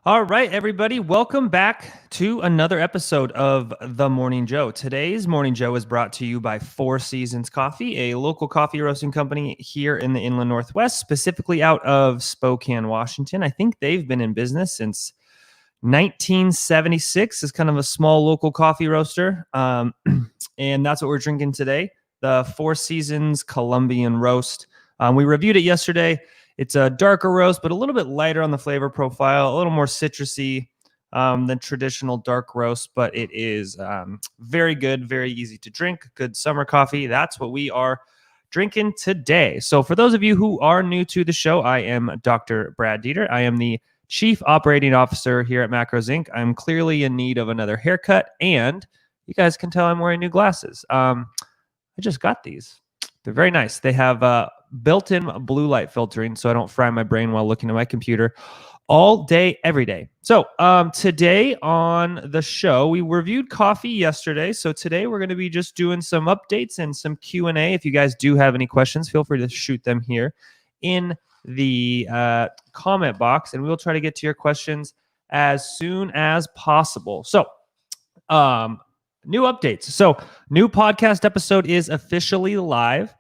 All right, everybody, welcome back to another episode of The Morning Joe. Today's Morning Joe is brought to you by Four Seasons Coffee, a local coffee roasting company here in the Inland Northwest, specifically out of Spokane, Washington. I think they've been in business since 1976. It's kind of a small local coffee roaster, and that's what we're drinking today, the Four Seasons Colombian Roast. We reviewed it yesterday. It's a darker roast, but a little bit lighter on the flavor profile, a little more citrusy than traditional dark roast, but it is very good, very easy to drink, good summer coffee. That's what we are drinking today. So for those of you who are new to the show, I am Dr. Brad Dieter. I am the Chief Operating Officer here at Macros Inc. I'm clearly in need of another haircut, and you guys can tell I'm wearing new glasses. I just got these. They're very nice. They have built-in blue light filtering, so I don't fry my brain while looking at my computer all day, every day. So today on the show, we reviewed coffee yesterday. So today we're going to be just doing some updates and some Q&A. If you guys do have any questions, feel free to shoot them here in the comment box, and we'll try to get to your questions as soon as possible. So new updates. So new podcast episode is officially live.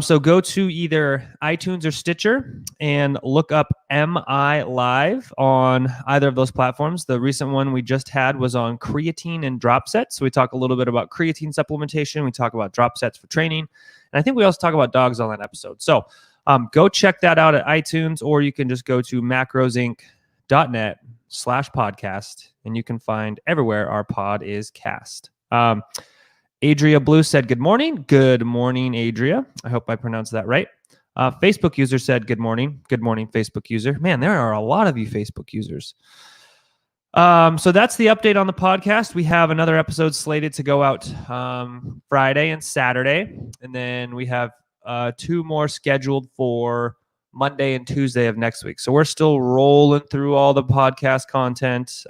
So go to either iTunes or Stitcher and look up MI Live on either of those platforms. The recent one we just had was on creatine and drop sets. So we talk a little bit about creatine supplementation. We talk about drop sets for training. And I think we also talk about dogs on that episode. So go check that out at iTunes, or you can just go to macrosinc.net/podcast, and you can find everywhere our pod is cast. Adria Blue said, good morning. Good morning, Adria. I hope I pronounced that right. Facebook user said, good morning. Good morning, Facebook user. Man, there are a lot of you Facebook users. So that's the update on the podcast. We have another episode slated to go out Friday and Saturday. And then we have 2 more scheduled for Monday and Tuesday of next week. So we're still rolling through all the podcast content,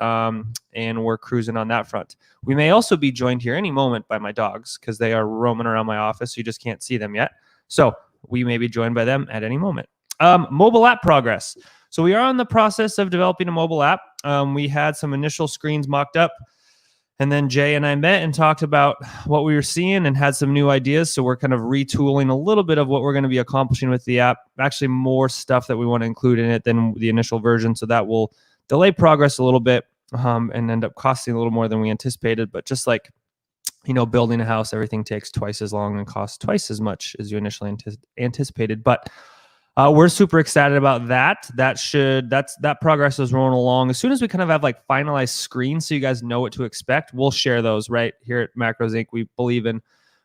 and we're cruising on that front. We may also be joined here any moment by my dogs because they are roaming around my office. So you just can't see them yet. So we may be joined by them at any moment. Mobile app progress. So we are in the process of developing a mobile app. We had some initial screens mocked up, and then Jay and I met and talked about what we were seeing and had some new ideas. So we're kind of retooling a little bit of what we're going to be accomplishing with the app. Actually, more stuff that we want to include in it than the initial version. So that will delay progress a little bit and end up costing a little more than we anticipated. But just like, building a house, everything takes twice as long and costs twice as much as you initially anticipated. But we're super excited about that. That progress is rolling along. As soon as we kind of have like finalized screens so you guys know what to expect, we'll share those right here at Macros Inc. We believe in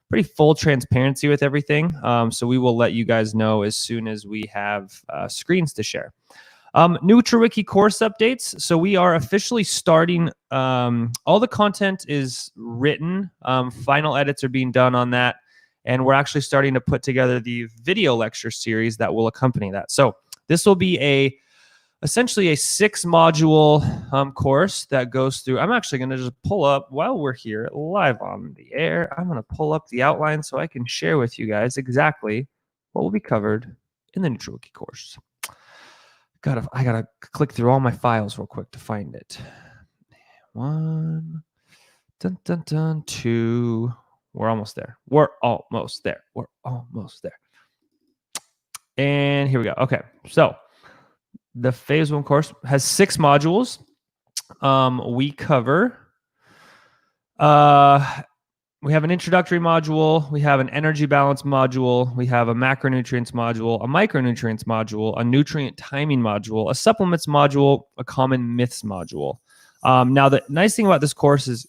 pretty full transparency with everything. So we will let you guys know as soon as we have screens to share. NutriWiki course updates. So we are officially starting. All the content is written. Final edits are being done on that. And we're actually starting to put together the video lecture series that will accompany that. So this will be essentially a 6-module course that goes through. I'm actually going to just pull up, while we're here live on the air, I'm going to pull up the outline so I can share with you guys exactly what will be covered in the NutriWiki course. I gotta click through all my files real quick to find it. 1, 2. We're almost there. And here we go. Okay. So the phase 1 course has 6 modules. We cover, we have an introductory module. We have an energy balance module. We have a macronutrients module, a micronutrients module, a nutrient timing module, a supplements module, a common myths module. Now, the nice thing about this course is,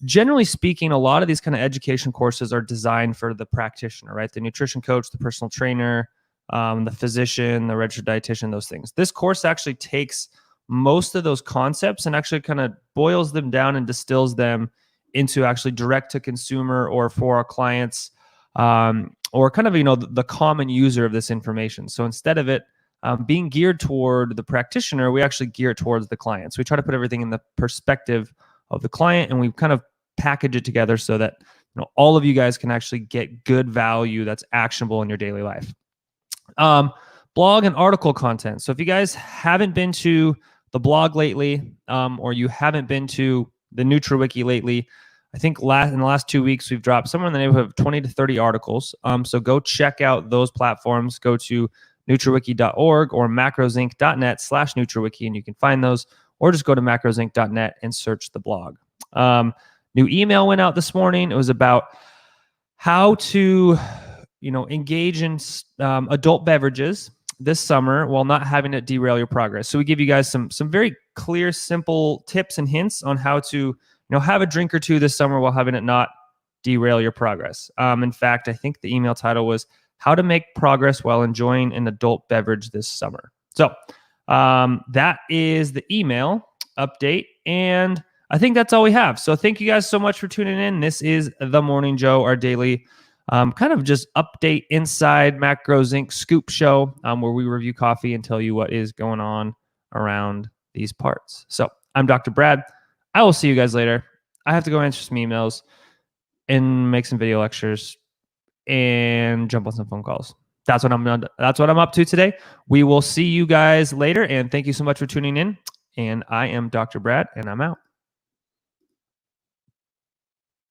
generally speaking, a lot of these kind of education courses are designed for the practitioner, right? The nutrition coach, the personal trainer, the physician, the registered dietitian, those things. This course actually takes most of those concepts and actually kind of boils them down and distills them into actually direct to consumer or for our clients, or kind of, the common user of this information. So instead of it being geared toward the practitioner, we actually gear it towards the client. So we try to put everything in the perspective of the client, and we kind of package it together so that all of you guys can actually get good value that's actionable in your daily life. Blog and article content. So if you guys haven't been to the blog lately, or you haven't been to the NutriWiki lately, I think in the last 2 weeks, we've dropped somewhere in the neighborhood of 20 to 30 articles. So go check out those platforms. Go to NutriWiki.org or macrosinc.net/NutriWiki, and you can find those, or just go to macrosinc.net and search the blog. New email went out this morning. It was about how to, engage in adult beverages this summer while not having it derail your progress. So we give you guys some very clear, simple tips and hints on how to, have a drink or two this summer while having it not derail your progress. In fact, I think the email title was "How to Make Progress While Enjoying an Adult Beverage This Summer." So that is the email update, and I think that's all we have. So thank you guys so much for tuning in. This is The Morning Joe, our daily kind of just update inside Macros Inc. scoop show, where we review coffee and tell you what is going on around these parts. So I'm Dr. Brad. I will see you guys later. I have to go answer some emails and make some video lectures and jump on some phone calls. That's what I'm up to today. We will see you guys later, and thank you so much for tuning in. And I am Dr. Brad, and I'm out.